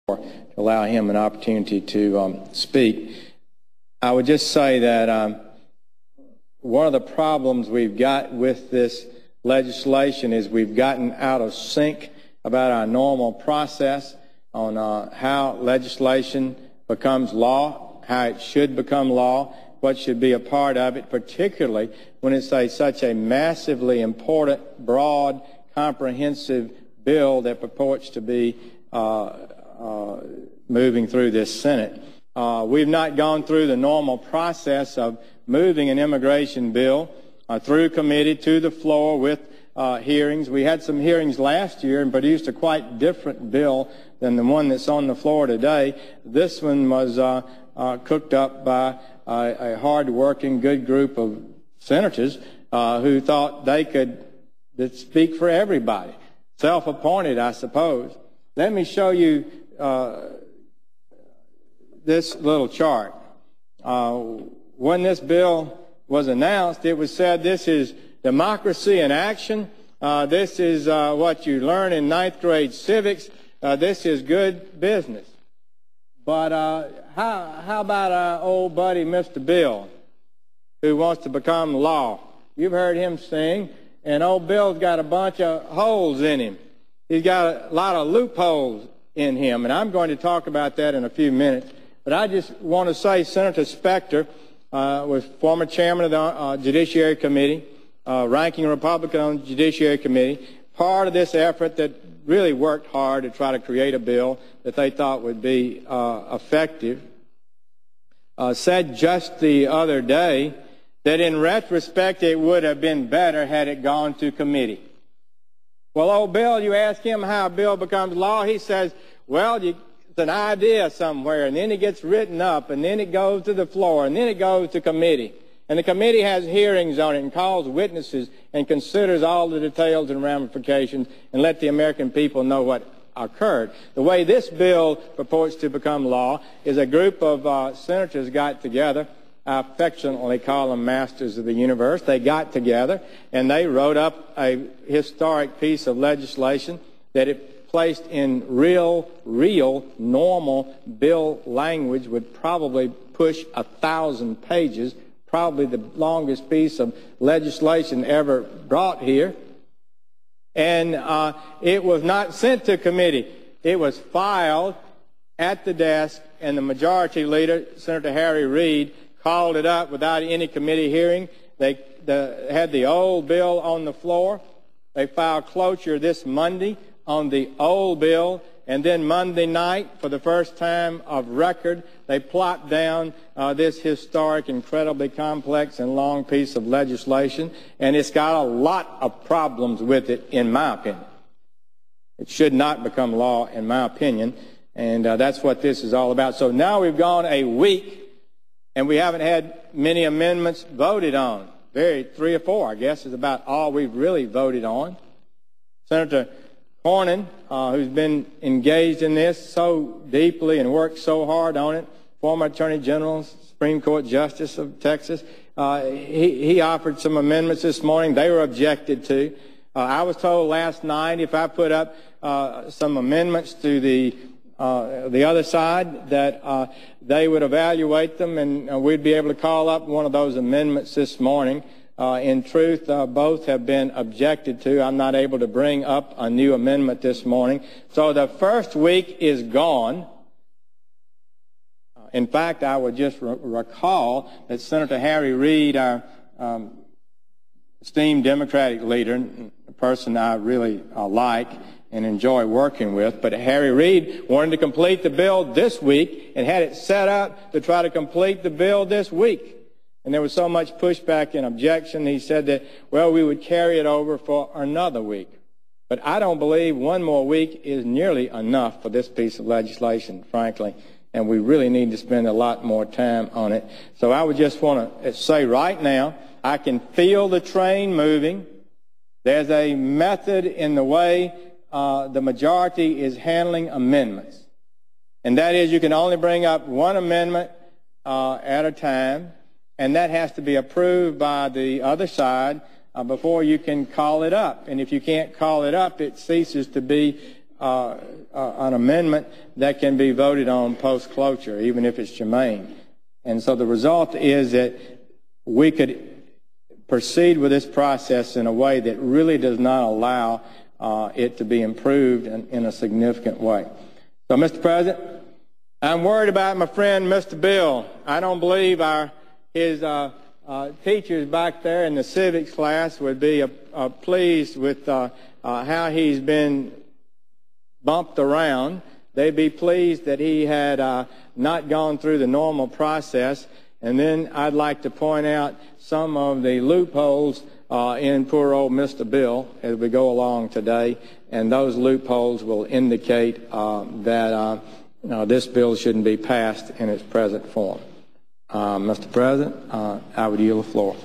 to allow him an opportunity to speak. I would just say that one of the problems we've got with this legislation is we've gotten out of sync about our normal process on how legislation becomes law, how it should become law, what should be a part of it, particularly when it's such a massively important, broad, comprehensive bill that purports to be moving through this Senate. We've not gone through the normal process of moving an immigration bill through committee to the floor with hearings. We had some hearings last year and produced a quite different bill than the one that's on the floor today. This one was cooked up by a hard-working, good group of senators who thought they could speak for everybody. Self-appointed, I suppose. Let me show you this little chart. When this bill was announced, it was said this is democracy in action. This is what you learn in 9th grade civics. This is good business. But how about our old buddy, Mr. Bill, who wants to become law? You've heard him sing, and old Bill's got a bunch of holes in him. He's got a lot of loopholes in him, and I'm going to talk about that in a few minutes. But I just want to say Senator Specter was former chairman of the Judiciary Committee, ranking Republican on the Judiciary Committee, part of this effort that really worked hard to try to create a bill that they thought would be effective, said just the other day that in retrospect it would have been better had it gone to committee. Well, old Bill, you ask him how a bill becomes law, he says, well, it's an idea somewhere, and then it gets written up, and then it goes to the floor, and then it goes to committee. And the committee has hearings on it and calls witnesses and considers all the details and ramifications and let the American people know what occurred. The way this bill purports to become law is a group of senators got together. I affectionately call them masters of the universe. They got together and they wrote up a historic piece of legislation that it placed in real, normal bill language would probably push 1,000 pages, probably the longest piece of legislation ever brought here. And it was not sent to committee. It was filed at the desk, and the majority leader, Senator Harry Reid, called it up without any committee hearing. They had the old bill on the floor. They filed cloture this Monday on the old bill, and then Monday night, for the first time of record, they plopped down this historic, incredibly complex and long piece of legislation, and it's got a lot of problems with it, in my opinion. It should not become law, in my opinion, and that's what this is all about. So now we've gone a week, and we haven't had many amendments voted on. 3 or 4, I guess, is about all we've really voted on. Senator Cornyn, who's been engaged in this so deeply and worked so hard on it, former Attorney General, Supreme Court Justice of Texas, he offered some amendments this morning. They were objected to. I was told last night if I put up some amendments to the other side that they would evaluate them and we'd be able to call up one of those amendments this morning. In truth, both have been objected to. I'm not able to bring up a new amendment this morning. So the first week is gone. In fact, I would just recall that Senator Harry Reid, our esteemed Democratic leader, a person I really like and enjoy working with, but Harry Reid wanted to complete the bill this week and had it set up to try to complete the bill this week. And there was so much pushback and objection, he said that, well, we would carry it over for another week. But I don't believe one more week is nearly enough for this piece of legislation, frankly, and we really need to spend a lot more time on it. So I would just want to say right now, I can feel the train moving. There's a method in the way the majority is handling amendments, and that is you can only bring up one amendment at a time, and that has to be approved by the other side before you can call it up. And if you can't call it up, it ceases to be an amendment that can be voted on post-cloture, even if it's germane. And so the result is that we could proceed with this process in a way that really does not allow it to be improved in a significant way. So, Mr. President, I'm worried about my friend, Mr. Bill. I don't believe his teachers back there in the civics class would be pleased with how he's been bumped around. They'd be pleased that he had not gone through the normal process. And then I'd like to point out some of the loopholes in poor old Mr. Bill as we go along today. And those loopholes will indicate that this bill shouldn't be passed in its present form. Mr. President, I would yield the floor.